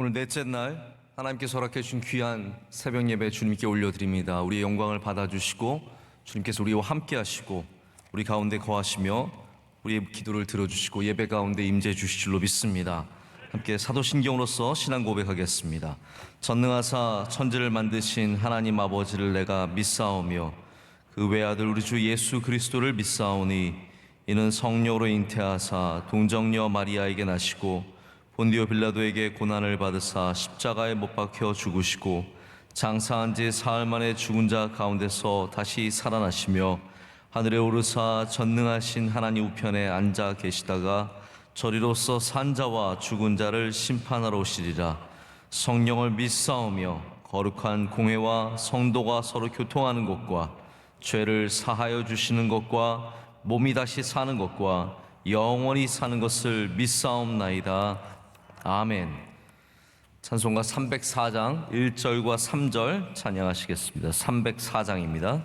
오늘 넷째 날 하나님께서 허락해 주신 귀한 새벽 예배 주님께 올려드립니다. 우리의 영광을 받아주시고 주님께서 우리와 함께 하시고 우리 가운데 거하시며 우리의 기도를 들어주시고 예배 가운데 임재해 주실 줄로 믿습니다. 함께 사도신경으로서 신앙 고백하겠습니다. 전능하사 천지를 만드신 하나님 아버지를 내가 믿사오며 그 외아들 우리 주 예수 그리스도를 믿사오니 이는 성령으로 잉태하사 동정녀 마리아에게 나시고 본디오 빌라도에게 고난을 받으사 십자가에 못 박혀 죽으시고 장사한 지 사흘 만에 죽은 자 가운데서 다시 살아나시며 하늘에 오르사 전능하신 하나님 우편에 앉아 계시다가 저리로서 산 자와 죽은 자를 심판하러 오시리라. 성령을 믿사오며 거룩한 공회와 성도가 서로 교통하는 것과 죄를 사하여 주시는 것과 몸이 다시 사는 것과 영원히 사는 것을 믿사옵나이다. 아멘. 찬송가 304장 1절과 3절 찬양하시겠습니다. 304장입니다.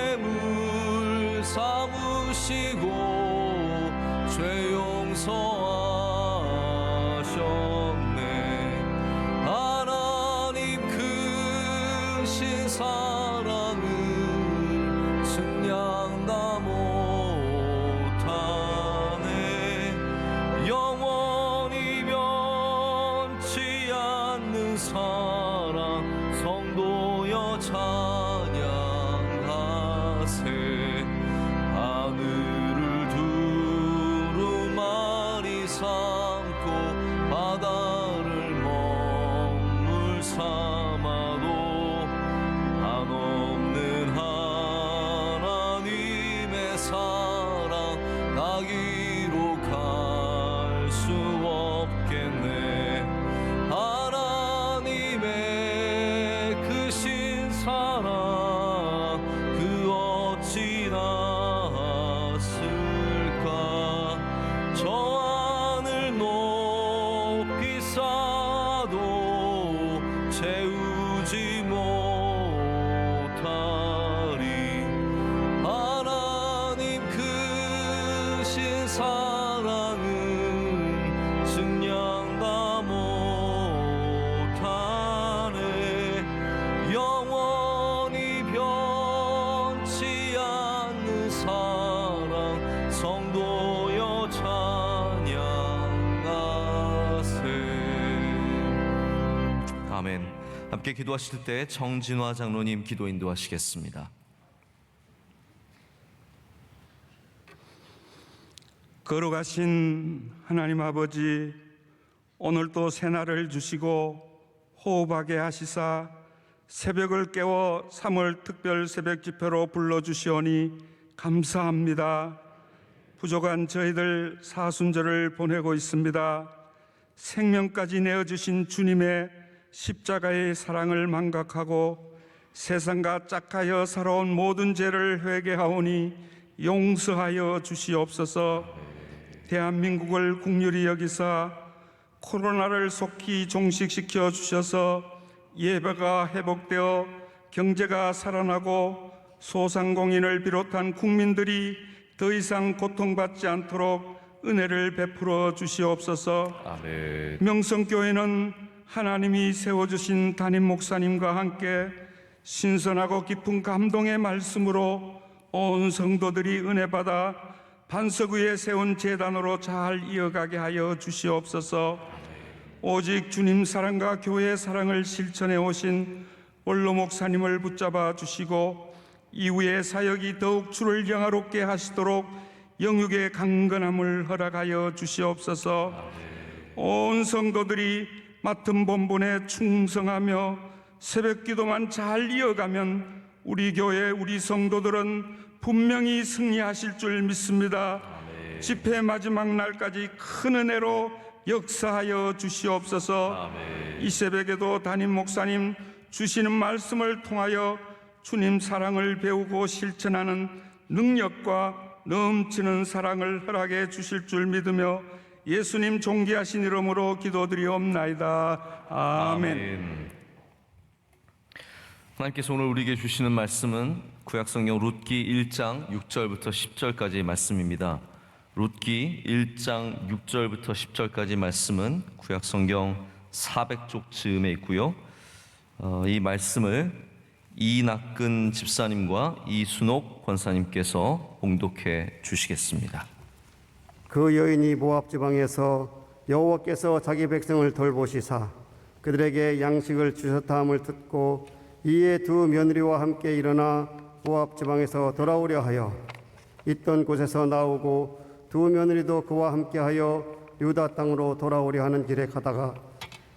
화목제물 삼으시고 죄 용서하셨네. 하나님 크신 사랑을 측량다 못하네. 영원히 변치 않는 사랑 성도여 찬양. 하늘을 두루마리 삼고 바다를 먹물 삼아도 한없는 하나님의 사랑 나기로 갈 수 없겠네. 하나님의 크신 사랑 지났을까. 저 하늘 높이 쌓아도 채우지 못하리. 하나님 크신 사랑은 측량 다 못하네. 영원히 변치 않는 사랑 성도여 찬양하세. 아멘. 함께 기도하실 때 정진화 장로님 기도 인도하시겠습니다. 걸어가신 하나님 아버지, 오늘도 새날을 주시고 호흡하게 하시사 새벽을 깨워 3월 특별 새벽 집회로 불러주시오니 감사합니다. 부족한 저희들 사순절을 보내고 있습니다. 생명까지 내어주신 주님의 십자가의 사랑을 망각하고 세상과 짝하여 살아온 모든 죄를 회개하오니 용서하여 주시옵소서. 대한민국을 국률이 여기사 코로나를 속히 종식시켜 주셔서 예배가 회복되어 경제가 살아나고 소상공인을 비롯한 국민들이 더 이상 고통받지 않도록 은혜를 베풀어 주시옵소서. 아멘. 명성교회는 하나님이 세워주신 담임 목사님과 함께 신선하고 깊은 감동의 말씀으로 온 성도들이 은혜받아 반석 위에 세운 제단으로 잘 이어가게 하여 주시옵소서. 오직 주님 사랑과 교회의 사랑을 실천해 오신 원로 목사님을 붙잡아 주시고 이후의 사역이 더욱 주를 영화롭게 하시도록 영육의 강건함을 허락하여 주시옵소서. 온 성도들이 맡은 본분에 충성하며 새벽 기도만 잘 이어가면 우리 교회 우리 성도들은 분명히 승리하실 줄 믿습니다. 집회 마지막 날까지 큰 은혜로 역사하여 주시옵소서. 이 새벽에도 담임 목사님 주시는 말씀을 통하여 주님 사랑을 배우고 실천하는 능력과 넘치는 사랑을 허락해 주실 줄 믿으며 예수님 존귀하신 이름으로 기도드리옵나이다. 아멘. 하나님께서 오늘 우리에게 주시는 말씀은 구약성경 룻기 1장 6절부터 10절까지의 말씀입니다. 룻기 1장 6절부터 10절까지 말씀은 구약성경 400쪽 즈음에 있고요. 이 말씀을 이낙근 집사님과 이순옥 권사님께서 봉독해 주시겠습니다. 그 여인이 모압 지방에서 여호와께서 자기 백성을 돌보시사 그들에게 양식을 주셨다함을 듣고 이에 두 며느리와 함께 일어나 모압 지방에서 돌아오려 하여 있던 곳에서 나오고 두 며느리도 그와 함께하여 유다 땅으로 돌아오려 하는 길에 가다가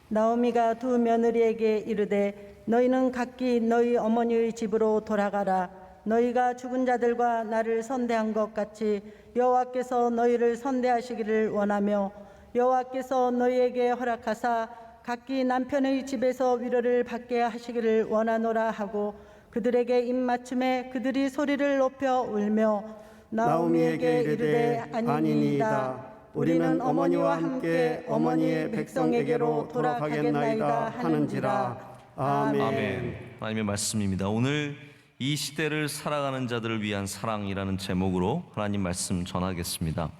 나오미가 두 며느리에게 이르되 너희는 각기 너희 어머니의 집으로 돌아가라. 너희가 죽은 자들과 나를 선대한 것 같이 여호와께서 너희를 선대하시기를 원하며 여호와께서 너희에게 허락하사 각기 남편의 집에서 위로를 받게 하시기를 원하노라 하고 그들에게 입맞춤에 그들이 소리를 높여 울며 나오미에게 이르되 아니니이다. 우리는 어머니와 함께 어머니의 백성에게로 돌아가겠나이다 하는지라. 아멘. 하나님의 말씀입니다. 오늘 이 시대를 살아가는 자들을 위한 사랑이라는 제목으로 하나님 말씀 전하겠습니다.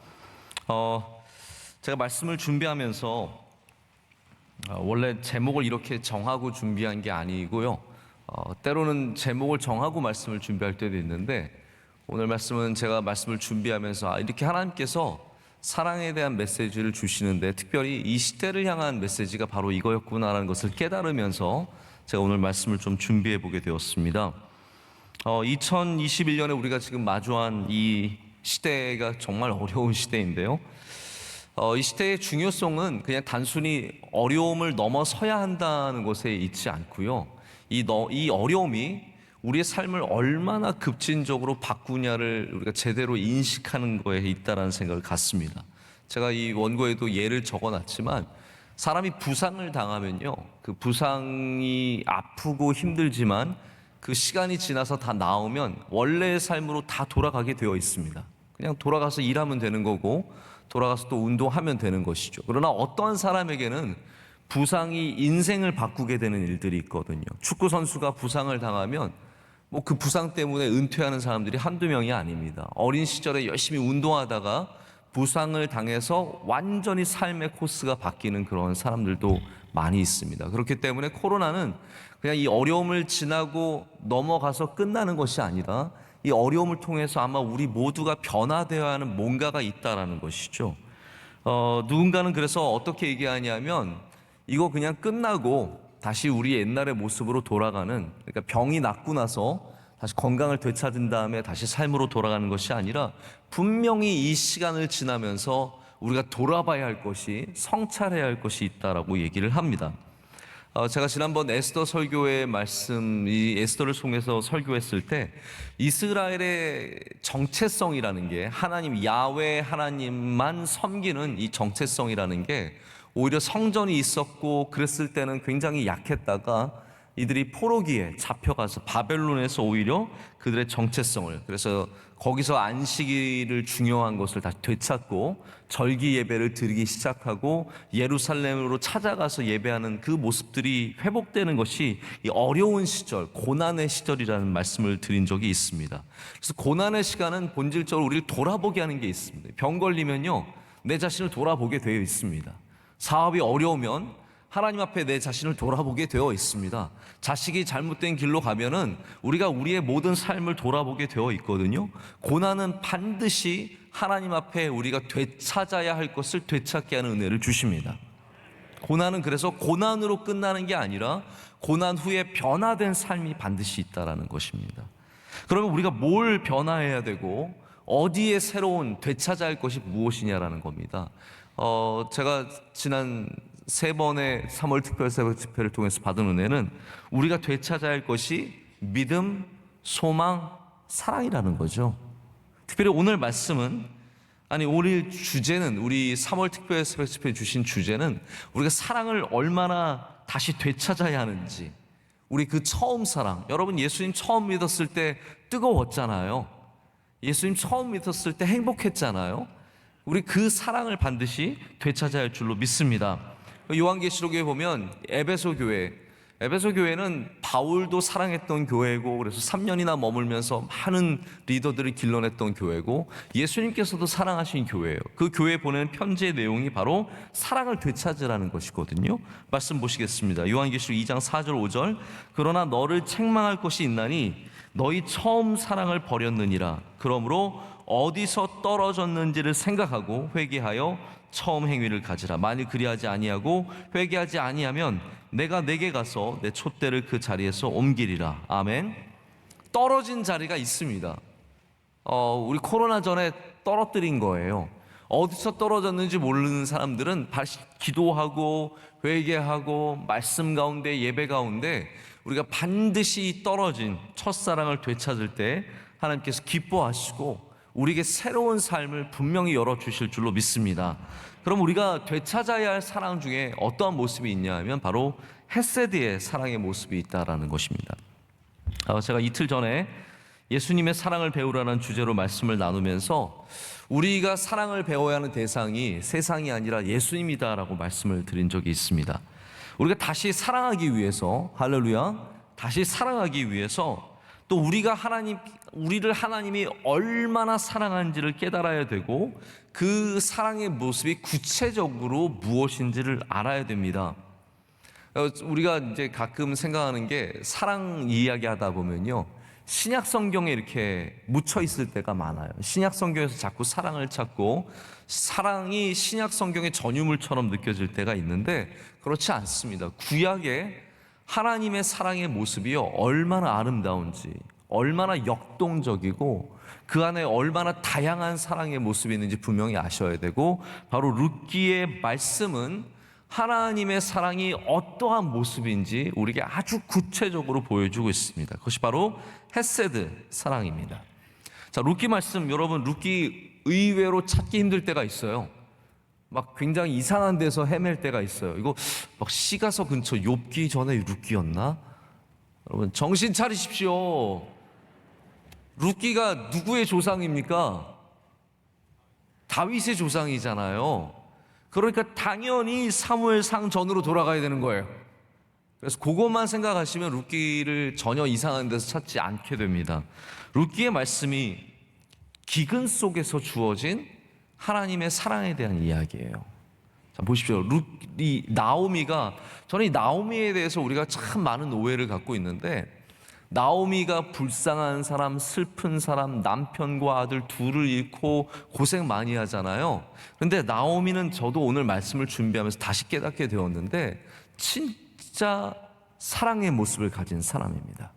제가 말씀을 준비하면서 원래 제목을 이렇게 정하고 준비한 게 아니고요. 때로는 제목을 정하고 말씀을 준비할 때도 있는데 오늘 말씀은 제가 말씀을 준비하면서 이렇게 하나님께서 사랑에 대한 메시지를 주시는데 특별히 이 시대를 향한 메시지가 바로 이거였구나라는 것을 깨달으면서 제가 오늘 말씀을 좀 준비해 보게 되었습니다. 2021년에 우리가 지금 마주한 이 시대가 정말 어려운 시대인데요. 이 시대의 중요성은 그냥 단순히 어려움을 넘어서야 한다는 것에 있지 않고요. 이 어려움이 우리의 삶을 얼마나 급진적으로 바꾸냐를 우리가 제대로 인식하는 거에 있다라는 생각을 갖습니다. 제가 이 원고에도 예를 적어놨지만 사람이 부상을 당하면요, 그 부상이 아프고 힘들지만 그 시간이 지나서 다 나으면 원래의 삶으로 다 돌아가게 되어 있습니다. 그냥 돌아가서 일하면 되는 거고 돌아가서 또 운동하면 되는 것이죠. 그러나 어떠한 사람에게는 부상이 인생을 바꾸게 되는 일들이 있거든요. 축구 선수가 부상을 당하면 그 부상 때문에 은퇴하는 사람들이 한두 명이 아닙니다. 어린 시절에 열심히 운동하다가 부상을 당해서 완전히 삶의 코스가 바뀌는 그런 사람들도 많이 있습니다. 그렇기 때문에 코로나는 그냥 이 어려움을 지나고 넘어가서 끝나는 것이 아니라 이 어려움을 통해서 아마 우리 모두가 변화되어야 하는 뭔가가 있다라는 것이죠. 누군가는 그래서 어떻게 얘기하냐면 이거 그냥 끝나고 다시 우리 옛날의 모습으로 돌아가는, 그러니까 병이 낫고 나서 다시 건강을 되찾은 다음에 다시 삶으로 돌아가는 것이 아니라 분명히 이 시간을 지나면서 우리가 돌아봐야 할 것이, 성찰해야 할 것이 있다라고 얘기를 합니다. 제가 지난번 에스더 설교의 말씀, 이 에스더를 통해서 설교했을 때 이스라엘의 정체성이라는 게 하나님 야훼 하나님만 섬기는 이 정체성이라는 게 오히려 성전이 있었고 그랬을 때는 굉장히 약했다가 이들이 포로기에 잡혀가서 바벨론에서 오히려 그들의 정체성을, 그래서 거기서 안식일을 중요한 것을 다시 되찾고 절기 예배를 드리기 시작하고 예루살렘으로 찾아가서 예배하는 그 모습들이 회복되는 것이 이 어려운 시절, 고난의 시절이라는 말씀을 드린 적이 있습니다. 그래서 고난의 시간은 본질적으로 우리를 돌아보게 하는 게 있습니다. 병 걸리면요, 내 자신을 돌아보게 되어 있습니다. 사업이 어려우면 하나님 앞에 내 자신을 돌아보게 되어 있습니다. 자식이 잘못된 길로 가면은 우리가 우리의 모든 삶을 돌아보게 되어 있거든요. 고난은 반드시 하나님 앞에 우리가 되찾아야 할 것을 되찾게 하는 은혜를 주십니다. 고난은 그래서 고난으로 끝나는 게 아니라 고난 후에 변화된 삶이 반드시 있다라는 것입니다. 그러면 우리가 뭘 변화해야 되고 어디에 새로운 되찾아야 할 것이 무엇이냐라는 겁니다. 제가 지난 세 번의 3월 특별 새벽 집회를 통해서 받은 은혜는 우리가 되찾아야 할 것이 믿음, 소망, 사랑이라는 거죠. 특별히 오늘 말씀은, 아니 오늘 주제는, 우리 3월 특별 새벽 집회 주신 주제는 우리가 사랑을 얼마나 다시 되찾아야 하는지, 우리 그 처음 사랑, 여러분 예수님 처음 믿었을 때 뜨거웠잖아요. 예수님 처음 믿었을 때 행복했잖아요. 우리 그 사랑을 반드시 되찾아야 할 줄로 믿습니다. 요한계시록에 보면 에베소 교회는 바울도 사랑했던 교회고, 그래서 3년이나 머물면서 많은 리더들을 길러냈던 교회고, 예수님께서도 사랑하신 교회예요. 그 교회에 보내는 편지의 내용이 바로 사랑을 되찾으라는 것이거든요. 말씀 보시겠습니다. 요한계시록 2장 4절 5절. 그러나 너를 책망할 것이 있나니 너희 처음 사랑을 버렸느니라. 그러므로 어디서 떨어졌는지를 생각하고 회개하여 처음 행위를 가지라. 만일 그리하지 아니하고 회개하지 아니하면 내가 내게 가서 내 촛대를 그 자리에서 옮기리라. 아멘. 떨어진 자리가 있습니다. 우리 코로나 전에 떨어뜨린 거예요. 어디서 떨어졌는지 모르는 사람들은 다시 기도하고 회개하고 말씀 가운데, 예배 가운데 우리가 반드시 떨어진 첫사랑을 되찾을 때 하나님께서 기뻐하시고 우리에게 새로운 삶을 분명히 열어주실 줄로 믿습니다. 그럼 우리가 되찾아야 할 사랑 중에 어떠한 모습이 있냐 하면 바로 헤세드의 사랑의 모습이 있다라는 것입니다. 제가 이틀 전에 예수님의 사랑을 배우라는 주제로 말씀을 나누면서 우리가 사랑을 배워야 하는 대상이 세상이 아니라 예수님이다라고 말씀을 드린 적이 있습니다. 우리가 다시 사랑하기 위해서, 할렐루야, 다시 사랑하기 위해서 또 우리를 하나님이 얼마나 사랑하는지를 깨달아야 되고 그 사랑의 모습이 구체적으로 무엇인지를 알아야 됩니다. 우리가 이제 가끔 생각하는 게, 사랑 이야기하다 보면요, 신약 성경에 이렇게 묻혀 있을 때가 많아요. 신약 성경에서 자꾸 사랑을 찾고 사랑이 신약 성경의 전유물처럼 느껴질 때가 있는데 그렇지 않습니다. 구약에 하나님의 사랑의 모습이요, 얼마나 아름다운지, 얼마나 역동적이고 그 안에 얼마나 다양한 사랑의 모습이 있는지 분명히 아셔야 되고, 바로 룻기의 말씀은 하나님의 사랑이 어떠한 모습인지 우리에게 아주 구체적으로 보여주고 있습니다. 그것이 바로 헤세드 사랑입니다. 자, 룻기 말씀, 여러분 룻기 의외로 찾기 힘들 때가 있어요. 막 굉장히 이상한 데서 헤맬 때가 있어요. 이거 막 시가서 근처 욥기 전에 룻기였나? 여러분 정신 차리십시오. 룻기가 누구의 조상입니까? 다윗의 조상이잖아요. 그러니까 당연히 사무엘상 전으로 돌아가야 되는 거예요. 그래서 그것만 생각하시면 룻기를 전혀 이상한 데서 찾지 않게 됩니다. 룻기의 말씀이 기근 속에서 주어진 하나님의 사랑에 대한 이야기예요. 자, 보십시오. 나오미가, 저는 이 나오미에 대해서 우리가 참 많은 오해를 갖고 있는데, 나오미가 불쌍한 사람, 슬픈 사람, 남편과 아들 둘을 잃고 고생 많이 하잖아요. 그런데 나오미는, 저도 오늘 말씀을 준비하면서 다시 깨닫게 되었는데, 진짜 사랑의 모습을 가진 사람입니다.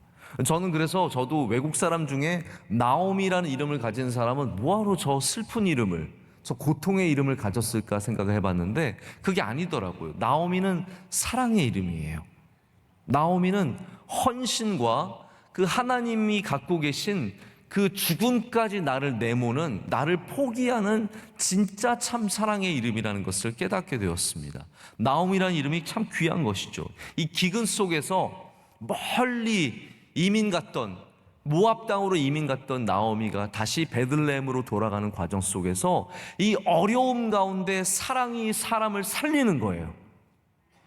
저는 그래서 저도 외국 사람 중에 나오미라는 이름을 가진 사람은 뭐하러 저 슬픈 이름을, 저 고통의 이름을 가졌을까 생각을 해봤는데 그게 아니더라고요. 나오미는 사랑의 이름이에요. 나오미는 헌신과 그 하나님이 갖고 계신 그 죽음까지 나를 내모는, 나를 포기하는 진짜 참 사랑의 이름이라는 것을 깨닫게 되었습니다. 나오미라는 이름이 참 귀한 것이죠. 이 기근 속에서 멀리 이민 갔던, 모압 땅으로 이민 갔던 나오미가 다시 베들레헴으로 돌아가는 과정 속에서 이 어려움 가운데 사랑이 사람을 살리는 거예요.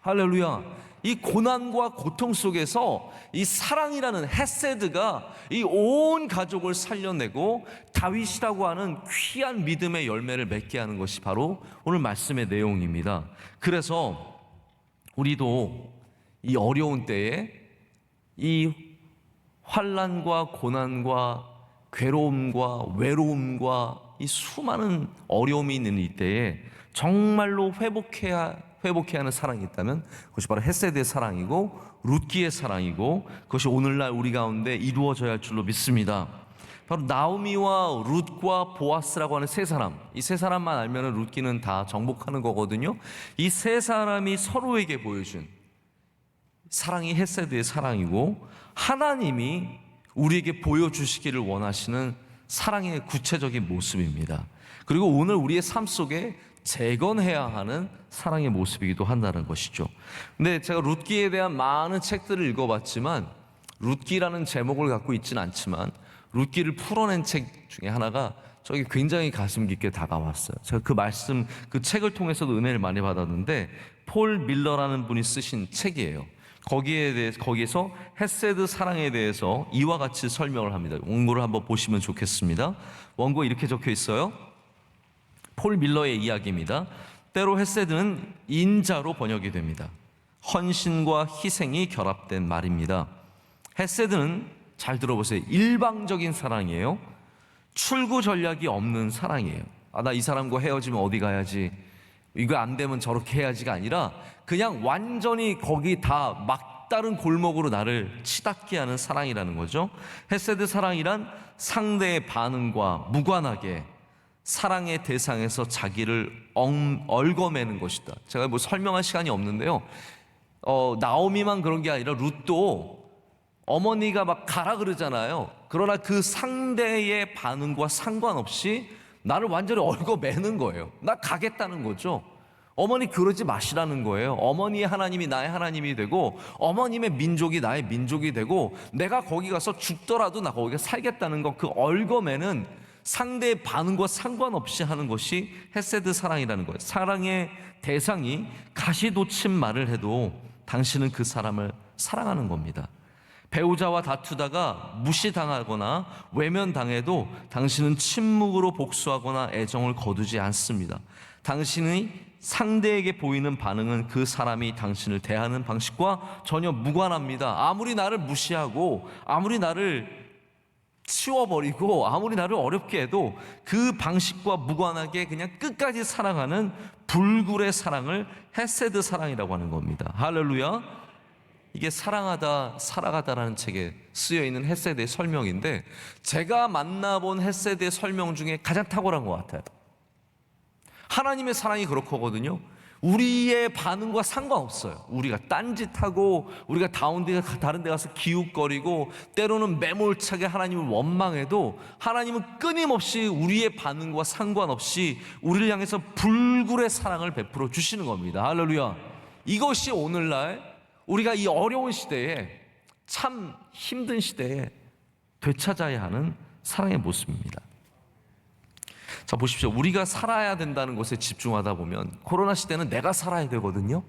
할렐루야. 이 고난과 고통 속에서 이 사랑이라는 헤세드가 이 온 가족을 살려내고 다윗이라고 하는 귀한 믿음의 열매를 맺게 하는 것이 바로 오늘 말씀의 내용입니다. 그래서 우리도 이 어려운 때에 이 환난과 고난과 괴로움과 외로움과 이 수많은 어려움이 있는 이때에 정말로 회복해야 하는 사랑이 있다면 그것이 바로 헤세드의 사랑이고 룻기의 사랑이고, 그것이 오늘날 우리 가운데 이루어져야 할 줄로 믿습니다. 바로 나오미와 룻과 보아스라고 하는 세 사람. 이 세 사람만 알면은 룻기는 다 정복하는 거거든요. 이 세 사람이 서로에게 보여준 사랑이 헤세드의 사랑이고, 하나님이 우리에게 보여주시기를 원하시는 사랑의 구체적인 모습입니다. 그리고 오늘 우리의 삶 속에 재건해야 하는 사랑의 모습이기도 한다는 것이죠. 근데 제가 룻기에 대한 많은 책들을 읽어봤지만, 룻기라는 제목을 갖고 있지는 않지만 룻기를 풀어낸 책 중에 하나가 저기 굉장히 가슴 깊게 다가왔어요. 제가 그 책을 통해서도 은혜를 많이 받았는데, 폴 밀러라는 분이 쓰신 책이에요. 거기에서 헤세드 사랑에 대해서 이와 같이 설명을 합니다. 원고를 한번 보시면 좋겠습니다. 원고에 이렇게 적혀 있어요. 폴 밀러의 이야기입니다. 때로 헤세드는 인자로 번역이 됩니다. 헌신과 희생이 결합된 말입니다. 헤세드는, 잘 들어보세요, 일방적인 사랑이에요. 출구 전략이 없는 사랑이에요. 나 이 사람과 헤어지면 어디 가야지, 이거 안 되면 저렇게 해야지가 아니라 그냥 완전히 거기 다 막다른 골목으로 나를 치닫게 하는 사랑이라는 거죠. 헤세드 사랑이란 상대의 반응과 무관하게 사랑의 대상에서 자기를 얽어매는 것이다. 제가 뭐 설명할 시간이 없는데요, 나오미만 그런 게 아니라 룻도 어머니가 막 가라 그러잖아요. 그러나 그 상대의 반응과 상관없이 나를 완전히 얽어매는 거예요. 나 가겠다는 거죠. 어머니 그러지 마시라는 거예요. 어머니의 하나님이 나의 하나님이 되고, 어머님의 민족이 나의 민족이 되고, 내가 거기 가서 죽더라도 나 거기 살겠다는 거, 그 얽어매는 상대의 반응과 상관없이 하는 것이 헤세드 사랑이라는 거예요. 사랑의 대상이 가시돋친 말을 해도 당신은 그 사람을 사랑하는 겁니다. 배우자와 다투다가 무시당하거나 외면당해도 당신은 침묵으로 복수하거나 애정을 거두지 않습니다. 당신이 상대에게 보이는 반응은 그 사람이 당신을 대하는 방식과 전혀 무관합니다. 아무리 나를 무시하고 아무리 나를 치워버리고 아무리 나를 어렵게 해도 그 방식과 무관하게 그냥 끝까지 사랑하는 불굴의 사랑을 헤세드 사랑이라고 하는 겁니다. 할렐루야. 이게 사랑하다 살아가다라는 책에 쓰여있는 헤세드의 설명인데, 제가 만나본 헤세드의 설명 중에 가장 탁월한 것 같아요. 하나님의 사랑이 그렇거든요. 우리의 반응과 상관없어요. 우리가 딴짓하고 우리가 다른 데 가서 기웃거리고 때로는 매몰차게 하나님을 원망해도 하나님은 끊임없이 우리의 반응과 상관없이 우리를 향해서 불굴의 사랑을 베풀어 주시는 겁니다. 할렐루야. 이것이 오늘날 우리가 이 어려운 시대에, 참 힘든 시대에 되찾아야 하는 사랑의 모습입니다. 자, 보십시오. 우리가 살아야 된다는 것에 집중하다 보면 코로나 시대는 내가 살아야 되거든요.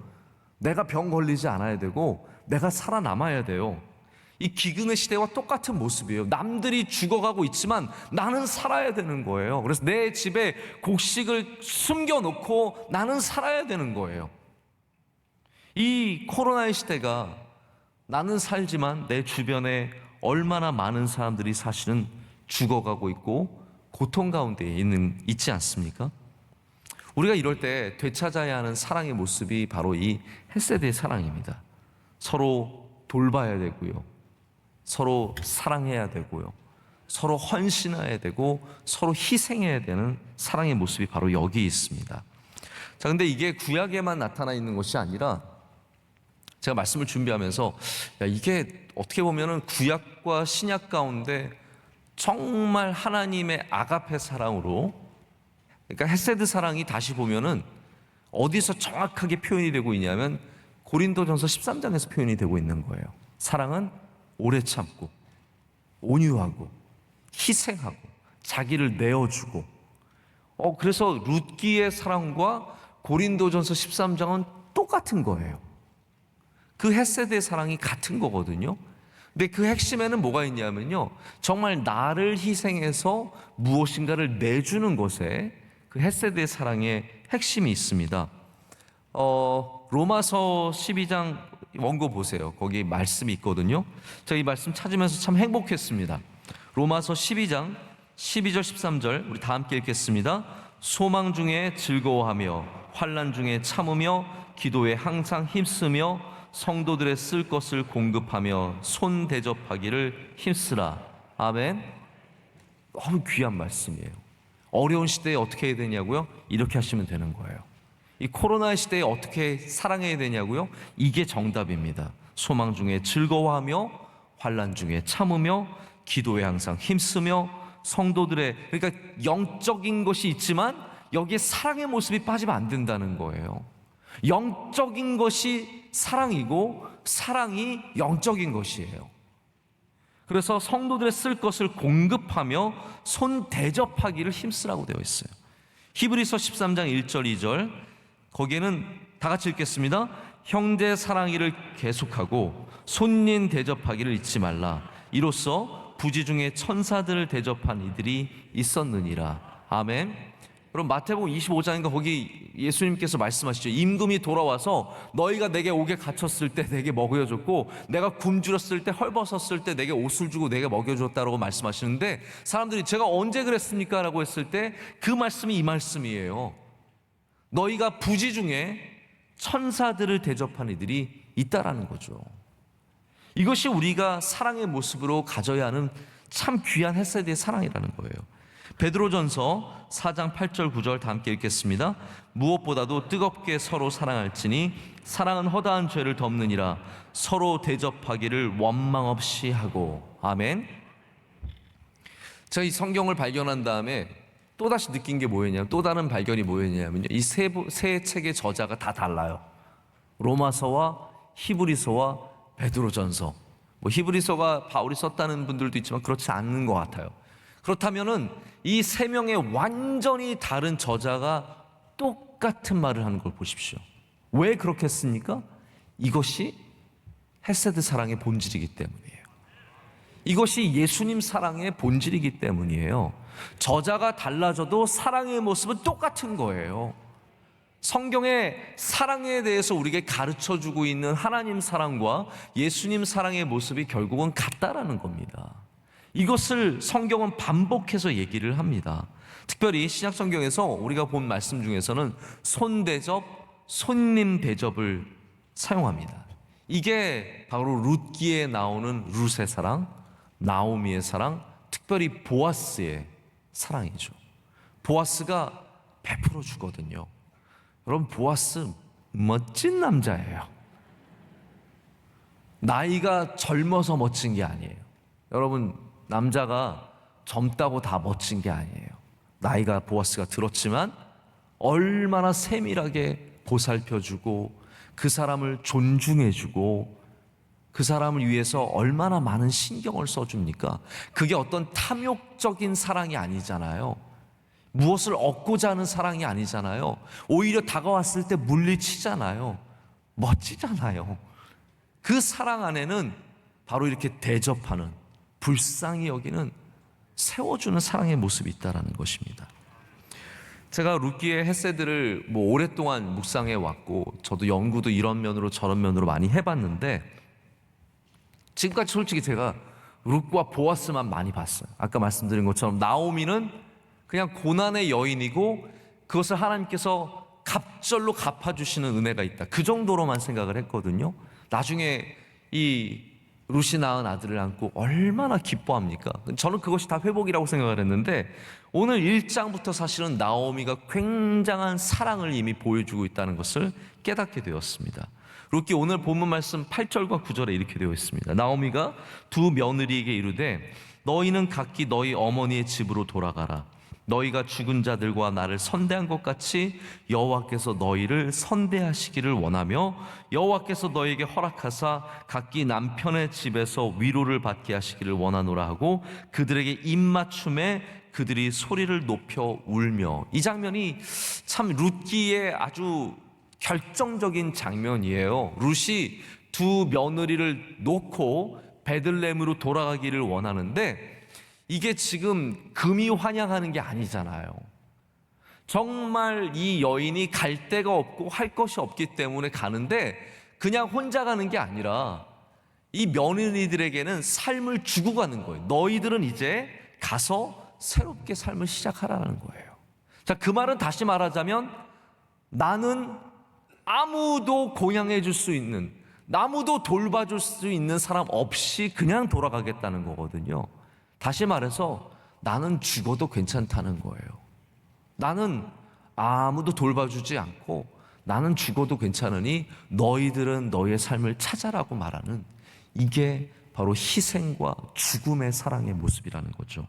내가 병 걸리지 않아야 되고 내가 살아남아야 돼요. 이 기근의 시대와 똑같은 모습이에요. 남들이 죽어가고 있지만 나는 살아야 되는 거예요. 그래서 내 집에 곡식을 숨겨놓고 나는 살아야 되는 거예요. 이 코로나의 시대가 나는 살지만 내 주변에 얼마나 많은 사람들이 사실은 죽어가고 있고 고통 가운데 있지 않습니까? 우리가 이럴 때 되찾아야 하는 사랑의 모습이 바로 이 헤세드의 사랑입니다. 서로 돌봐야 되고요, 서로 사랑해야 되고요, 서로 헌신해야 되고 서로 희생해야 되는 사랑의 모습이 바로 여기 있습니다. 자, 근데 이게 구약에만 나타나 있는 것이 아니라, 제가 말씀을 준비하면서 이게 어떻게 보면은 구약과 신약 가운데 정말 하나님의 아가페 사랑으로, 그러니까 헤세드 사랑이 다시 보면은 어디서 정확하게 표현이 되고 있냐면 고린도전서 13장에서 표현이 되고 있는 거예요. 사랑은 오래 참고 온유하고 희생하고 자기를 내어주고. 그래서 룻기의 사랑과 고린도전서 13장은 똑같은 거예요. 그 헤세드의 사랑이 같은 거거든요. 근데 그 핵심에는 뭐가 있냐면요, 정말 나를 희생해서 무엇인가를 내주는 것에 그 헤세드의 사랑의 핵심이 있습니다. 로마서 12장 원고 보세요. 거기 말씀이 있거든요. 제가 이 말씀 찾으면서 참 행복했습니다. 로마서 12장 12절 13절 우리 다 함께 읽겠습니다. 소망 중에 즐거워하며 환난 중에 참으며 기도에 항상 힘쓰며 성도들의 쓸 것을 공급하며 손 대접하기를 힘쓰라. 아멘. 너무 귀한 말씀이에요. 어려운 시대에 어떻게 해야 되냐고요? 이렇게 하시면 되는 거예요. 이 코로나 시대에 어떻게 사랑해야 되냐고요? 이게 정답입니다. 소망 중에 즐거워하며 환난 중에 참으며 기도에 항상 힘쓰며 성도들의, 그러니까 영적인 것이 있지만 여기에 사랑의 모습이 빠지면 안 된다는 거예요. 영적인 것이 사랑이고 사랑이 영적인 것이에요. 그래서 성도들의 쓸 것을 공급하며 손 대접하기를 힘쓰라고 되어 있어요. 히브리서 13장 1절 2절 거기에는 다 같이 읽겠습니다. 형제 사랑이를 계속하고 손님 대접하기를 잊지 말라. 이로써 부지 중에 천사들을 대접한 이들이 있었느니라. 아멘. 그럼 마태복음 25장인가 거기 예수님께서 말씀하시죠. 임금이 돌아와서 너희가 내게 옥에 갇혔을 때 내게 먹여줬고 내가 굶주렸을 때 헐벗었을 때 내게 옷을 주고 내게 먹여줬다라고 말씀하시는데 사람들이 제가 언제 그랬습니까? 라고 했을 때 그 말씀이 이 말씀이에요. 너희가 부지 중에 천사들을 대접한 이들이 있다라는 거죠. 이것이 우리가 사랑의 모습으로 가져야 하는 참 귀한 헤세드의 사랑이라는 거예요. 베드로전서 4장 8절 9절 다 함께 읽겠습니다. 무엇보다도 뜨겁게 서로 사랑할지니 사랑은 허다한 죄를 덮느니라. 서로 대접하기를 원망 없이 하고. 아멘. 제가 이 성경을 발견한 다음에 또다시 느낀 게 뭐였냐면, 또 다른 발견이 뭐였냐면요, 이 세 책의 저자가 다 달라요. 로마서와 히브리서와 베드로전서. 뭐 히브리서가 바울이 썼다는 분들도 있지만 그렇지 않는 것 같아요. 그렇다면은 이 세 명의 완전히 다른 저자가 똑같은 말을 하는 걸 보십시오. 왜 그렇게 했습니까? 이것이 헤세드 사랑의 본질이기 때문이에요. 이것이 예수님 사랑의 본질이기 때문이에요. 저자가 달라져도 사랑의 모습은 똑같은 거예요. 성경의 사랑에 대해서 우리에게 가르쳐주고 있는 하나님 사랑과 예수님 사랑의 모습이 결국은 같다라는 겁니다. 이것을 성경은 반복해서 얘기를 합니다. 특별히 신약 성경에서 우리가 본 말씀 중에서는 손대접, 손님 대접을 사용합니다. 이게 바로 룻기에 나오는 룻의 사랑, 나오미의 사랑, 특별히 보아스의 사랑이죠. 보아스가 베풀어 주거든요. 여러분, 보아스 멋진 남자예요. 나이가 젊어서 멋진 게 아니에요. 여러분, 남자가 젊다고 다 멋진 게 아니에요. 나이가 보아스가 들었지만 얼마나 세밀하게 보살펴주고 그 사람을 존중해주고 그 사람을 위해서 얼마나 많은 신경을 써줍니까? 그게 어떤 탐욕적인 사랑이 아니잖아요. 무엇을 얻고자 하는 사랑이 아니잖아요. 오히려 다가왔을 때 물리치잖아요. 멋지잖아요. 그 사랑 안에는 바로 이렇게 대접하는, 불쌍히 여기는, 세워주는 사랑의 모습이 있다는 것입니다. 제가 룻기의 헤세드를 오랫동안 묵상해 왔고 저도 연구도 이런 면으로 저런 면으로 많이 해봤는데 지금까지 솔직히 제가 룻과 보아스만 많이 봤어요. 아까 말씀드린 것처럼 나오미는 그냥 고난의 여인이고 그것을 하나님께서 갑절로 갚아주시는 은혜가 있다, 그 정도로만 생각을 했거든요. 나중에 이 룻이 낳은 아들을 안고 얼마나 기뻐합니까? 저는 그것이 다 회복이라고 생각을 했는데 오늘 1장부터 사실은 나오미가 굉장한 사랑을 이미 보여주고 있다는 것을 깨닫게 되었습니다. 룻기 오늘 본문 말씀 8절과 9절에 이렇게 되어 있습니다. 나오미가 두 며느리에게 이르되 너희는 각기 너희 어머니의 집으로 돌아가라. 너희가 죽은 자들과 나를 선대한 것 같이 여호와께서 너희를 선대하시기를 원하며 여호와께서 너희에게 허락하사 각기 남편의 집에서 위로를 받게 하시기를 원하노라 하고 그들에게 입맞춤에 그들이 소리를 높여 울며. 이 장면이 참 룻기의 아주 결정적인 장면이에요. 룻이 두 며느리를 놓고 베들레헴으로 돌아가기를 원하는데 이게 지금 금이 환영하는 게 아니잖아요. 정말 이 여인이 갈 데가 없고 할 것이 없기 때문에 가는데 그냥 혼자 가는 게 아니라 이 며느리들에게는 삶을 주고 가는 거예요. 너희들은 이제 가서 새롭게 삶을 시작하라는 거예요. 자, 그 말은 다시 말하자면 나는 아무도 공양해 줄 수 있는, 아무도 돌봐줄 수 있는 사람 없이 그냥 돌아가겠다는 거거든요. 다시 말해서 나는 죽어도 괜찮다는 거예요. 나는 아무도 돌봐주지 않고 나는 죽어도 괜찮으니 너희들은 너희의 삶을 찾아라고 말하는, 이게 바로 희생과 죽음의 사랑의 모습이라는 거죠.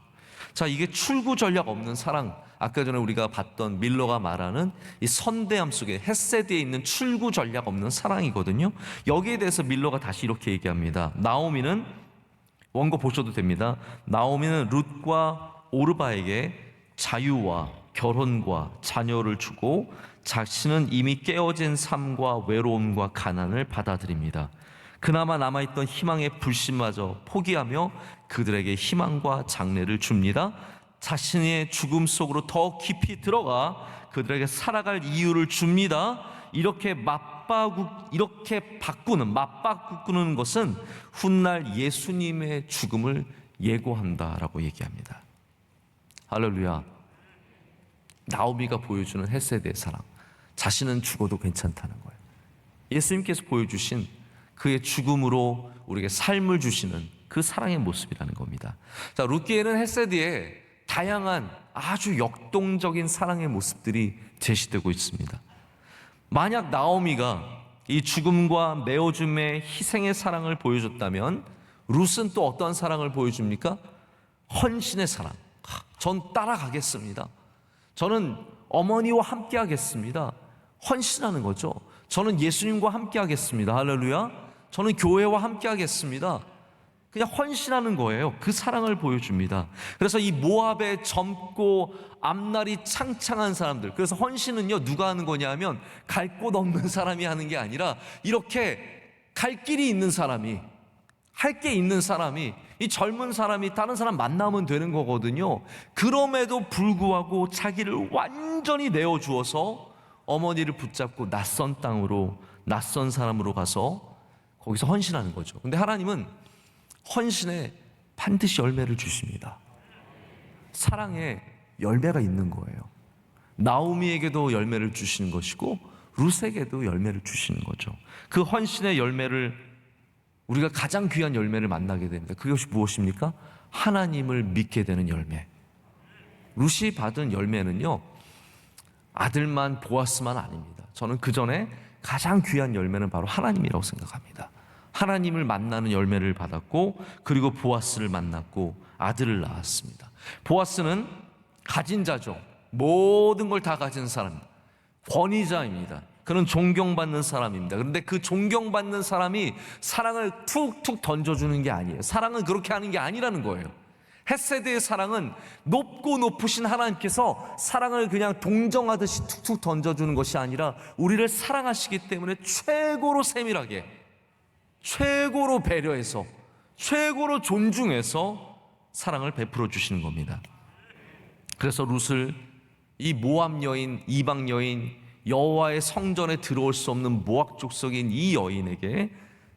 자, 이게 출구 전략 없는 사랑, 아까 전에 우리가 봤던 밀러가 말하는 이 선대함 속에 헤세드에 있는 출구 전략 없는 사랑이거든요. 여기에 대해서 밀러가 다시 이렇게 얘기합니다. 나오미는, 원고 보셔도 됩니다. 나오미는 룻과 오르바에게 자유와 결혼과 자녀를 주고 자신은 이미 깨어진 삶과 외로움과 가난을 받아들입니다. 그나마 남아있던 희망의 불신마저 포기하며 그들에게 희망과 장래를 줍니다. 자신의 죽음 속으로 더 깊이 들어가 그들에게 살아갈 이유를 줍니다. 이렇게 맞바꾸는 것은 훗날 예수님의 죽음을 예고한다라고 얘기합니다. 할렐루야. 나오미가 보여주는 헤세드의 사랑, 자신은 죽어도 괜찮다는 거예요. 예수님께서 보여주신 그의 죽음으로 우리에게 삶을 주시는 그 사랑의 모습이라는 겁니다. 자, 룻기에는 헤세드의 다양한 아주 역동적인 사랑의 모습들이 제시되고 있습니다. 만약 나오미가 이 죽음과 내어줌의 희생의 사랑을 보여줬다면 룻은 또 어떠한 사랑을 보여줍니까? 헌신의 사랑. 전 따라가겠습니다. 저는 어머니와 함께 하겠습니다. 헌신하는 거죠. 저는 예수님과 함께 하겠습니다. 할렐루야. 저는 교회와 함께 하겠습니다. 그냥 헌신하는 거예요. 그 사랑을 보여줍니다. 그래서 이 모압의 젊고 앞날이 창창한 사람들, 그래서 헌신은요 누가 하는 거냐 하면 갈 곳 없는 사람이 하는 게 아니라 이렇게 갈 길이 있는 사람이, 할 게 있는 사람이, 이 젊은 사람이 다른 사람 만나면 되는 거거든요. 그럼에도 불구하고 자기를 완전히 내어주어서 어머니를 붙잡고 낯선 땅으로, 낯선 사람으로 가서 거기서 헌신하는 거죠. 근데 하나님은 헌신에 반드시 열매를 주십니다. 사랑에 열매가 있는 거예요. 나오미에게도 열매를 주시는 것이고 룻에게도 열매를 주시는 거죠. 그 헌신의 열매를, 우리가 가장 귀한 열매를 만나게 됩니다. 그것이 무엇입니까? 하나님을 믿게 되는 열매. 룻이 받은 열매는요, 아들만 보아스만 아닙니다. 저는 그 전에 가장 귀한 열매는 바로 하나님이라고 생각합니다. 하나님을 만나는 열매를 받았고, 그리고 보아스를 만났고 아들을 낳았습니다. 보아스는 가진 자죠. 모든 걸 다 가진 사람, 권위자입니다. 그는 존경받는 사람입니다. 그런데 그 존경받는 사람이 사랑을 툭툭 던져주는 게 아니에요. 사랑은 그렇게 하는 게 아니라는 거예요. 헤세드의 사랑은 높고 높으신 하나님께서 사랑을 그냥 동정하듯이 툭툭 던져주는 것이 아니라 우리를 사랑하시기 때문에 최고로 세밀하게, 최고로 배려해서, 최고로 존중해서 사랑을 베풀어 주시는 겁니다. 그래서 룻을 이 모압 여인, 이방 여인, 여호와의 성전에 들어올 수 없는 모압 족속인 이 여인에게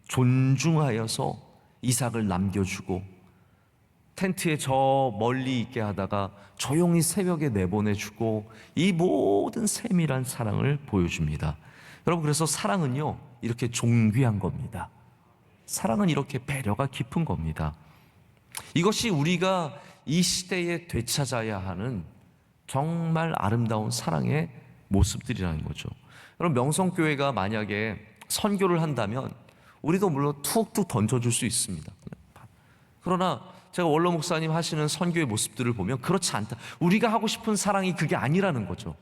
존중하여서 이삭을 남겨주고 텐트에 저 멀리 있게 하다가 조용히 새벽에 내보내주고 이 모든 세밀한 사랑을 보여줍니다. 여러분, 그래서 사랑은요 이렇게 존귀한 겁니다. 사랑은 이렇게 배려가 깊은 겁니다. 이것이 우리가 이 시대에 되찾아야 하는 정말 아름다운 사랑의 모습들이라는 거죠. 여러분, 명성교회가 만약에 선교를 한다면 우리도 물론 툭툭 던져줄 수 있습니다. 그러나 제가 원로 목사님 하시는 선교의 모습들을 보면 그렇지 않다. 우리가 하고 싶은 사랑이 그게 아니라는 거죠.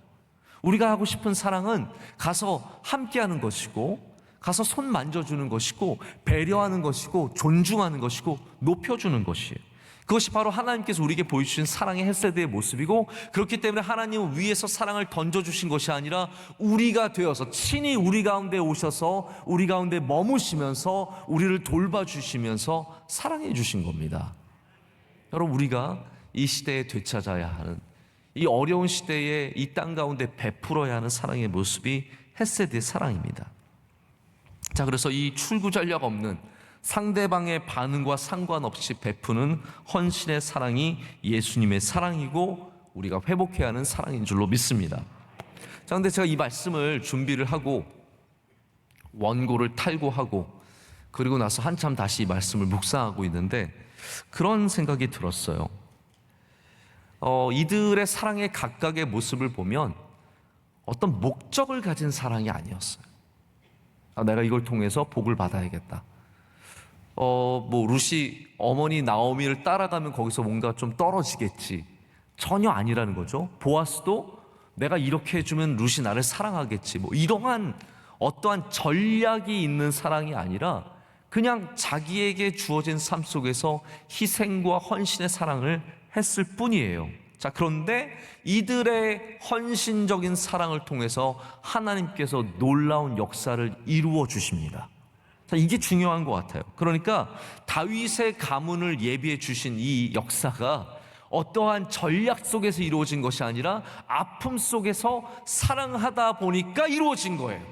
우리가 하고 싶은 사랑은 가서 함께하는 것이고, 가서 손 만져주는 것이고, 배려하는 것이고, 존중하는 것이고, 높여주는 것이에요. 그것이 바로 하나님께서 우리에게 보여주신 사랑의 헤세드의 모습이고, 그렇기 때문에 하나님은 위에서 사랑을 던져주신 것이 아니라 우리가 되어서 친히 우리 가운데 오셔서 우리 가운데 머무시면서 우리를 돌봐주시면서 사랑해 주신 겁니다. 여러분, 우리가 이 시대에 되찾아야 하는, 이 어려운 시대에 이 땅 가운데 베풀어야 하는 사랑의 모습이 헤세드의 사랑입니다. 자, 그래서 이 출구 전략 없는 상대방의 반응과 상관없이 베푸는 헌신의 사랑이 예수님의 사랑이고 우리가 회복해야 하는 사랑인 줄로 믿습니다. 자, 근데 제가 이 말씀을 준비를 하고 원고를 탈고하고 그리고 나서 한참 다시 이 말씀을 묵상하고 있는데 그런 생각이 들었어요. 이들의 사랑의 각각의 모습을 보면 어떤 목적을 가진 사랑이 아니었어요. 내가 이걸 통해서 복을 받아야겠다. 룻이 어머니 나오미를 따라가면 거기서 뭔가 좀 떨어지겠지. 전혀 아니라는 거죠. 보아스도 내가 이렇게 해주면 룻이 나를 사랑하겠지. 이러한 어떠한 전략이 있는 사랑이 아니라 그냥 자기에게 주어진 삶 속에서 희생과 헌신의 사랑을 했을 뿐이에요. 자, 그런데 이들의 헌신적인 사랑을 통해서 하나님께서 놀라운 역사를 이루어 주십니다. 자, 이게 중요한 것 같아요. 그러니까 다윗의 가문을 예비해 주신 이 역사가 어떠한 전략 속에서 이루어진 것이 아니라 아픔 속에서 사랑하다 보니까 이루어진 거예요.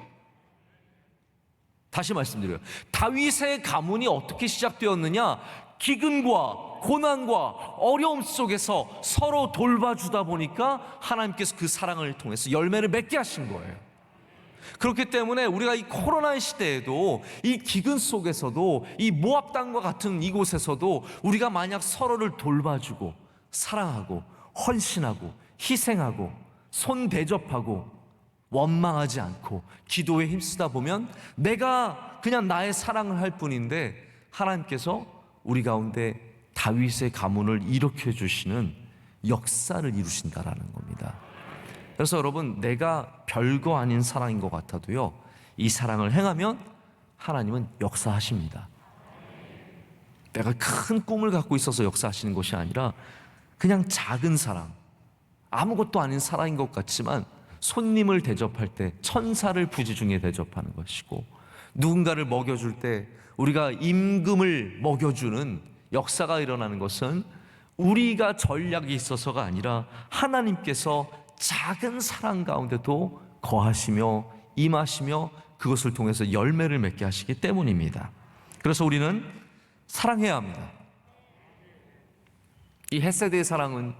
다시 말씀드려요. 다윗의 가문이 어떻게 시작되었느냐? 기근과 고난과 어려움 속에서 서로 돌봐주다 보니까 하나님께서 그 사랑을 통해서 열매를 맺게 하신 거예요. 그렇기 때문에 우리가 이 코로나 시대에도 이 기근 속에서도 이 모압 땅과 같은 이곳에서도 우리가 만약 서로를 돌봐주고 사랑하고 헌신하고 희생하고 손 대접하고 원망하지 않고 기도에 힘쓰다 보면 내가 그냥 나의 사랑을 할 뿐인데 하나님께서 우리 가운데 다윗의 가문을 일으켜 주시는 역사를 이루신다라는 겁니다. 그래서 여러분, 내가 별거 아닌 사랑인 것 같아도요, 이 사랑을 행하면 하나님은 역사하십니다. 내가 큰 꿈을 갖고 있어서 역사하시는 것이 아니라 그냥 작은 사랑, 아무것도 아닌 사랑인 것 같지만 손님을 대접할 때 천사를 부지중에 대접하는 것이고, 누군가를 먹여줄 때 우리가 임금을 먹여주는 역사가 일어나는 것은 우리가 전략이 있어서가 아니라 하나님께서 작은 사랑 가운데도 거하시며 임하시며 그것을 통해서 열매를 맺게 하시기 때문입니다. 그래서 우리는 사랑해야 합니다. 이 헷세대의 사랑은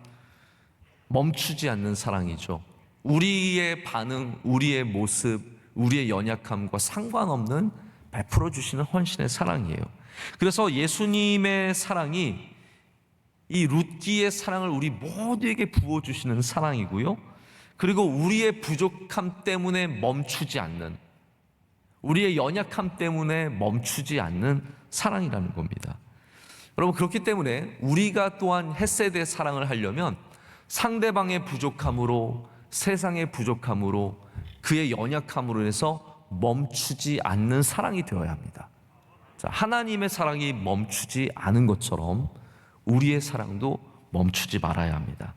멈추지 않는 사랑이죠. 우리의 반응, 우리의 모습, 우리의 연약함과 상관없는 베풀어 주시는 헌신의 사랑이에요. 그래서 예수님의 사랑이 이 룻기의 사랑을 우리 모두에게 부어주시는 사랑이고요, 그리고 우리의 부족함 때문에 멈추지 않는, 우리의 연약함 때문에 멈추지 않는 사랑이라는 겁니다. 여러분, 그렇기 때문에 우리가 또한 헷세대의 사랑을 하려면 상대방의 부족함으로, 세상의 부족함으로, 그의 연약함으로 해서 멈추지 않는 사랑이 되어야 합니다. 자, 하나님의 사랑이 멈추지 않은 것처럼 우리의 사랑도 멈추지 말아야 합니다.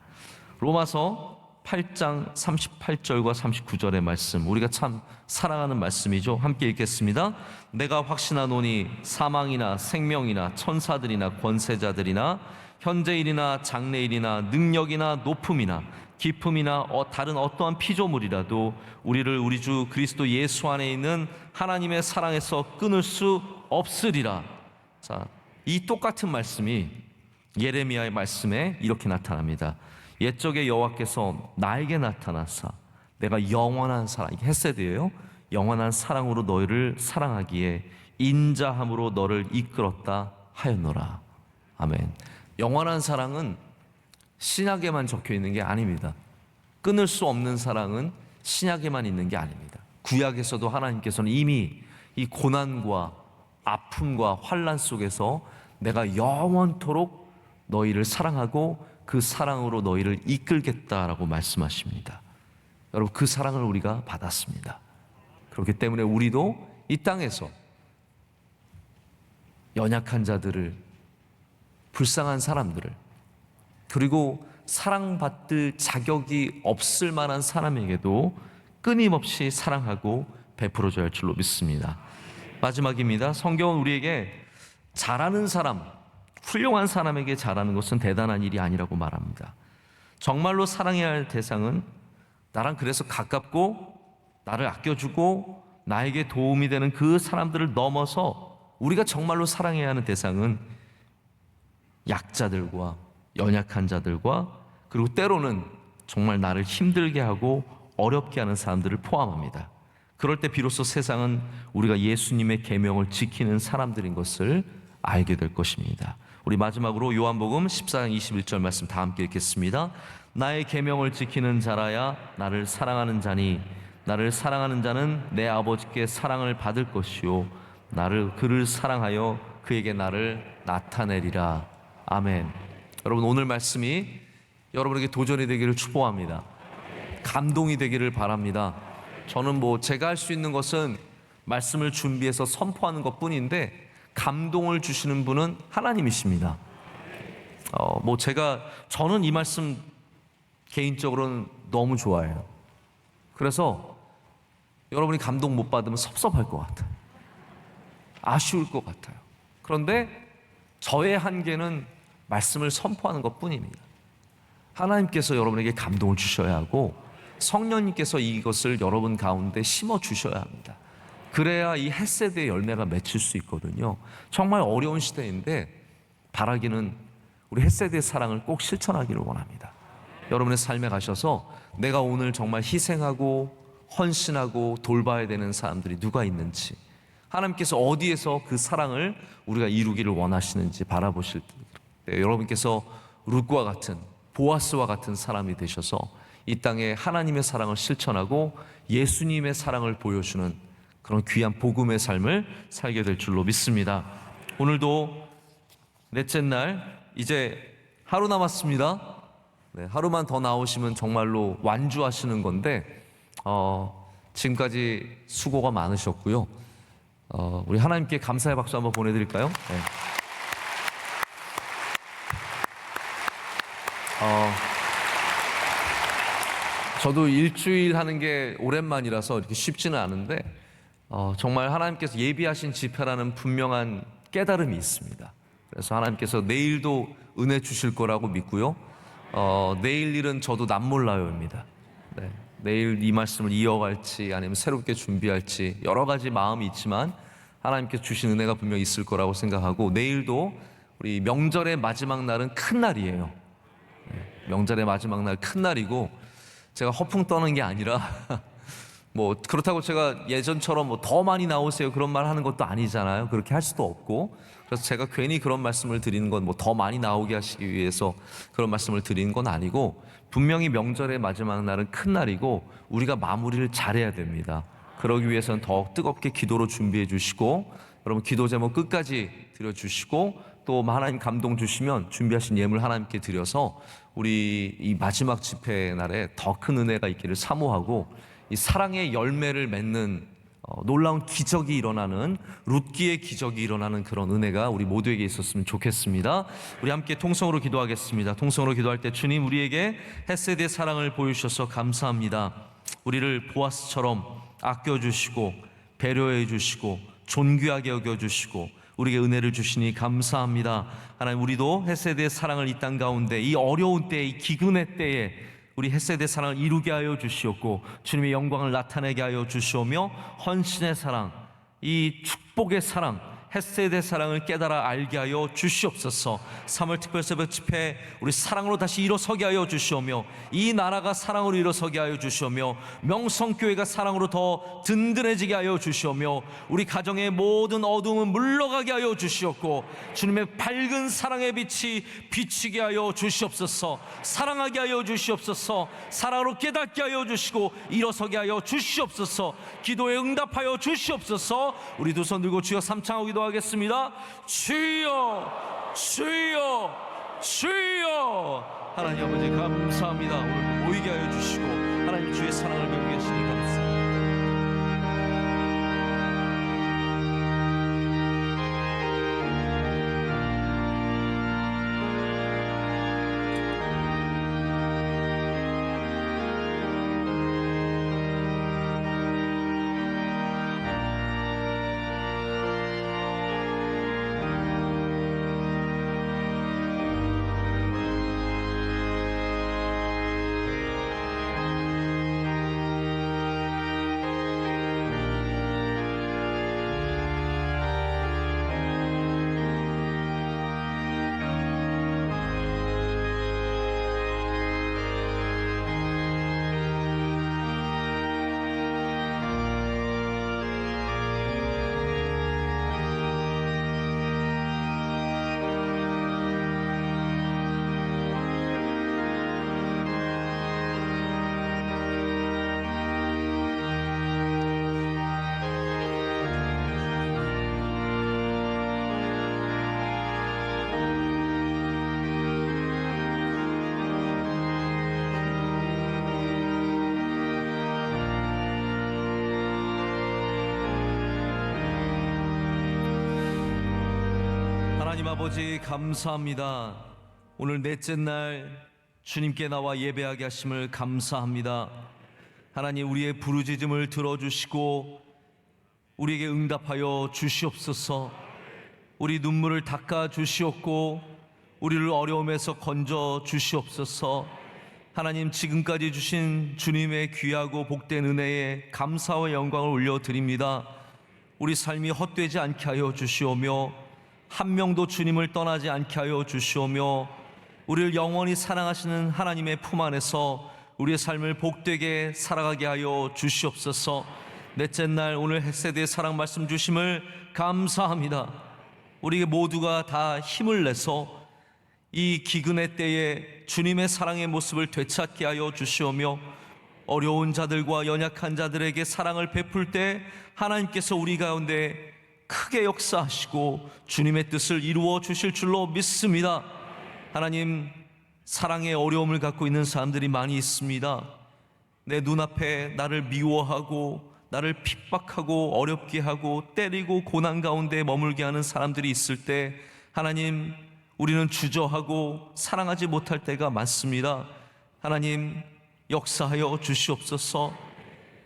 로마서 8장 38절과 39절의 말씀, 우리가 참 사랑하는 말씀이죠. 함께 읽겠습니다. 내가 확신하노니 사망이나 생명이나 천사들이나 권세자들이나 현재일이나 장래일이나 능력이나 높음이나 기품이나 다른 어떠한 피조물이라도 우리를 우리 주 그리스도 예수 안에 있는 하나님의 사랑에서 끊을 수 없으리라. 자, 이 똑같은 말씀이 예레미야의 말씀에 이렇게 나타납니다. 옛적에 여호와께서 나에게 나타나사 내가 영원한 사랑, 이게 헷세드예요. 영원한 사랑으로 너희를 사랑하기에 인자함으로 너를 이끌었다 하였노라. 아멘. 영원한 사랑은 신약에만 적혀 있는 게 아닙니다. 끊을 수 없는 사랑은 신약에만 있는 게 아닙니다. 구약에서도 하나님께서는 이미 이 고난과 아픔과 환난 속에서 내가 영원토록 너희를 사랑하고 그 사랑으로 너희를 이끌겠다라고 말씀하십니다. 여러분, 그 사랑을 우리가 받았습니다. 그렇기 때문에 우리도 이 땅에서 연약한 자들을, 불쌍한 사람들을, 그리고 사랑받을 자격이 없을 만한 사람에게도 끊임없이 사랑하고 베풀어줘야 할 줄로 믿습니다. 마지막입니다. 성경은 우리에게 잘하는 사람, 훌륭한 사람에게 잘하는 것은 대단한 일이 아니라고 말합니다. 정말로 사랑해야 할 대상은 나랑 그래서 가깝고 나를 아껴주고 나에게 도움이 되는 그 사람들을 넘어서 우리가 정말로 사랑해야 하는 대상은 약자들과 연약한 자들과, 그리고 때로는 정말 나를 힘들게 하고 어렵게 하는 사람들을 포함합니다. 그럴 때 비로소 세상은 우리가 예수님의 계명을 지키는 사람들인 것을 알게 될 것입니다. 우리 마지막으로 요한복음 14장 21절 말씀 다 함께 읽겠습니다. 나의 계명을 지키는 자라야 나를 사랑하는 자니 나를 사랑하는 자는 내 아버지께 사랑을 받을 것이요 그를 사랑하여 그에게 나를 나타내리라. 아멘. 여러분, 오늘 말씀이 여러분에게 도전이 되기를 축복합니다. 감동이 되기를 바랍니다. 저는 제가 할 수 있는 것은 말씀을 준비해서 선포하는 것뿐인데 감동을 주시는 분은 하나님이십니다. 저는 이 말씀 개인적으로는 너무 좋아해요. 그래서 여러분이 감동 못 받으면 섭섭할 것 같아요. 아쉬울 것 같아요. 그런데 저의 한계는 말씀을 선포하는 것뿐입니다. 하나님께서 여러분에게 감동을 주셔야 하고 성령님께서 이것을 여러분 가운데 심어 주셔야 합니다. 그래야 이 헷세대의 열매가 맺힐 수 있거든요. 정말 어려운 시대인데 바라기는 우리 헷세대의 사랑을 꼭 실천하기를 원합니다. 여러분의 삶에 가셔서 내가 오늘 정말 희생하고 헌신하고 돌봐야 되는 사람들이 누가 있는지, 하나님께서 어디에서 그 사랑을 우리가 이루기를 원하시는지 바라보실 때 여러분께서 룻과 같은, 보아스와 같은 사람이 되셔서 이 땅에 하나님의 사랑을 실천하고 예수님의 사랑을 보여주는 그런 귀한 복음의 삶을 살게 될 줄로 믿습니다. 오늘도 넷째 날, 이제 하루 남았습니다. 하루만 더 나오시면 정말로 완주하시는 건데 지금까지 수고가 많으셨고요. 우리 하나님께 감사의 박수 한번 보내드릴까요? 네. 저도 일주일 하는 게 오랜만이라서 이렇게 쉽지는 않은데 정말 하나님께서 예비하신 집회라는 분명한 깨달음이 있습니다. 그래서 하나님께서 내일도 은혜 주실 거라고 믿고요. 내일 일은 저도 남몰라요입니다. 네. 내일 이 말씀을 이어갈지 아니면 새롭게 준비할지 여러 가지 마음이 있지만 하나님께서 주신 은혜가 분명히 있을 거라고 생각하고, 내일도 우리 명절의 마지막 날은 큰 날이에요. 명절의 마지막 날 큰 날이고, 제가 허풍 떠는 게 아니라 그렇다고 제가 예전처럼 더 많이 나오세요 그런 말 하는 것도 아니잖아요. 그렇게 할 수도 없고, 그래서 제가 괜히 그런 말씀을 드리는 건 더 많이 나오게 하시기 위해서 그런 말씀을 드리는 건 아니고, 분명히 명절의 마지막 날은 큰 날이고 우리가 마무리를 잘해야 됩니다. 그러기 위해서는 더 뜨겁게 기도로 준비해 주시고, 여러분 기도 제목 끝까지 드려주시고, 또 하나님 감동 주시면 준비하신 예물 하나님께 드려서 우리 이 마지막 집회 날에 더 큰 은혜가 있기를 사모하고, 이 사랑의 열매를 맺는 놀라운 기적이 일어나는, 룻기의 기적이 일어나는 그런 은혜가 우리 모두에게 있었으면 좋겠습니다. 우리 함께 통성으로 기도하겠습니다. 통성으로 기도할 때, 주님, 우리에게 헷세대의 사랑을 보여주셔서 감사합니다. 우리를 보아스처럼 아껴주시고 배려해 주시고 존귀하게 여겨주시고 우리에게 은혜를 주시니 감사합니다. 하나님, 우리도 헷세대의 사랑을 이 땅 가운데, 이 어려운 때에, 이 기근의 때에 우리 헷세대의 사랑을 이루게 하여 주시옵고, 주님의 영광을 나타내게 하여 주시오며, 헌신의 사랑, 이 축복의 사랑, 헷세대 사랑을 깨달아 알게 하여 주시옵소서. 3월 특별 새벽 집회 우리 사랑으로 다시 일어서게 하여 주시오며, 이 나라가 사랑으로 일어서게 하여 주시오며, 명성교회가 사랑으로 더 든든해지게 하여 주시오며, 우리 가정의 모든 어두움은 물러가게 하여 주시옵고, 주님의 밝은 사랑의 빛이 비치게 하여 주시옵소서. 사랑하게 하여 주시옵소서. 사랑으로 깨닫게 하여 주시고 일어서게 하여 주시옵소서. 기도에 응답하여 주시옵소서. 우리 두 손 들고 주여 삼창하고 기도하겠습니다. 주여, 주여, 주여. 하나님 아버지 감사합니다. 오늘 모이게 하여 주시고 하나님 주의 사랑을 배우고 계시니 감사합니다. 하나님 아버지 감사합니다. 오늘 넷째 날 주님께 나와 예배하게 하심을 감사합니다. 하나님, 우리의 부르짖음을 들어주시고 우리에게 응답하여 주시옵소서. 우리 눈물을 닦아 주시옵고 우리를 어려움에서 건져 주시옵소서. 하나님, 지금까지 주신 주님의 귀하고 복된 은혜에 감사와 영광을 올려드립니다. 우리 삶이 헛되지 않게 하여 주시오며 한 명도 주님을 떠나지 않게 하여 주시오며 우리를 영원히 사랑하시는 하나님의 품 안에서 우리의 삶을 복되게 살아가게 하여 주시옵소서. 넷째 날 오늘 헷세드의 사랑 말씀 주심을 감사합니다. 우리 모두가 다 힘을 내서 이 기근의 때에 주님의 사랑의 모습을 되찾게 하여 주시오며 어려운 자들과 연약한 자들에게 사랑을 베풀 때 하나님께서 우리 가운데 크게 역사하시고 주님의 뜻을 이루어 주실 줄로 믿습니다. 하나님, 사랑의 어려움을 갖고 있는 사람들이 많이 있습니다. 내 눈앞에 나를 미워하고 나를 핍박하고 어렵게 하고 때리고 고난 가운데 머물게 하는 사람들이 있을 때 하나님, 우리는 주저하고 사랑하지 못할 때가 많습니다. 하나님, 역사하여 주시옵소서.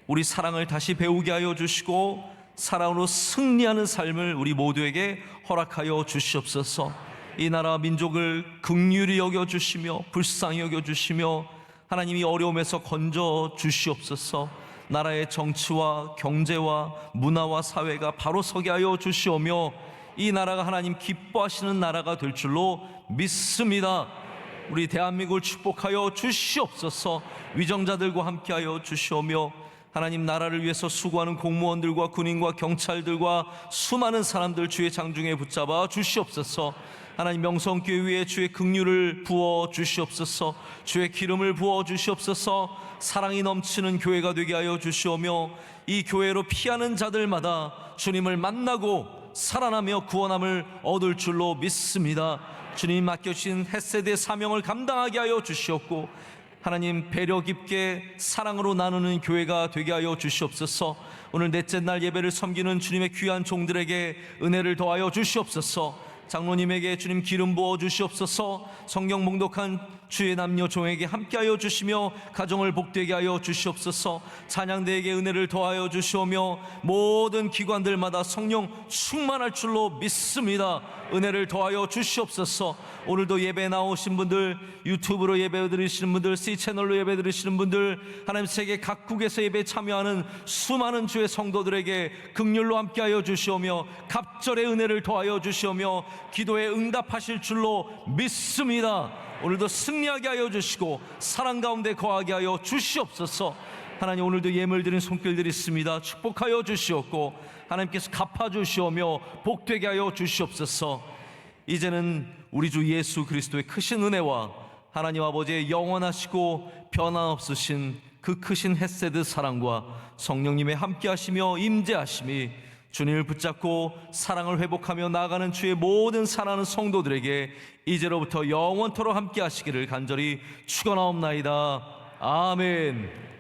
우리 사랑을 다시 배우게 하여 주시고 사랑으로 승리하는 삶을 우리 모두에게 허락하여 주시옵소서. 이 나라 민족을 긍휼히 여겨주시며 불쌍히 여겨주시며 하나님이 어려움에서 건져 주시옵소서. 나라의 정치와 경제와 문화와 사회가 바로 서게 하여 주시오며 이 나라가 하나님 기뻐하시는 나라가 될 줄로 믿습니다. 우리 대한민국을 축복하여 주시옵소서. 위정자들과 함께하여 주시오며 하나님, 나라를 위해서 수고하는 공무원들과 군인과 경찰들과 수많은 사람들 주의 장중에 붙잡아 주시옵소서. 하나님, 명성교회 위에 주의 긍휼을 부어 주시옵소서. 주의 기름을 부어 주시옵소서. 사랑이 넘치는 교회가 되게 하여 주시오며 이 교회로 피하는 자들마다 주님을 만나고 살아나며 구원함을 얻을 줄로 믿습니다. 주님 맡겨주신 헷세드의 사명을 감당하게 하여 주시옵고 하나님, 배려 깊게 사랑으로 나누는 교회가 되게 하여 주시옵소서. 오늘 넷째 날 예배를 섬기는 주님의 귀한 종들에게 은혜를 더하여 주시옵소서. 장로님에게 주님 기름 부어 주시옵소서. 성경 봉독한 주의 남녀 종에게 함께하여 주시며 가정을 복되게 하여 주시옵소서. 찬양대에게 은혜를 더하여 주시오며 모든 기관들마다 성령 충만할 줄로 믿습니다. 은혜를 더하여 주시옵소서. 오늘도 예배 나오신 분들, 유튜브로 예배 드리시는 분들, C채널로 예배 드리시는 분들, 하나님 세계 각국에서 예배 참여하는 수많은 주의 성도들에게 긍휼로 함께하여 주시오며 갑절의 은혜를 더하여 주시오며 기도에 응답하실 줄로 믿습니다. 오늘도 승리하게 하여 주시고 사랑 가운데 거하게 하여 주시옵소서. 하나님, 오늘도 예물 드린 손길들이 있습니다. 축복하여 주시옵고 하나님께서 갚아주시오며 복되게 하여 주시옵소서. 이제는 우리 주 예수 그리스도의 크신 은혜와 하나님 아버지의 영원하시고 변함없으신 그 크신 헷세드 사랑과 성령님의 함께하시며 임재하심이 주님을 붙잡고 사랑을 회복하며 나아가는 주의 모든 사랑하는 성도들에게 이제로부터 영원토록 함께하시기를 간절히 축원하옵나이다. 아멘.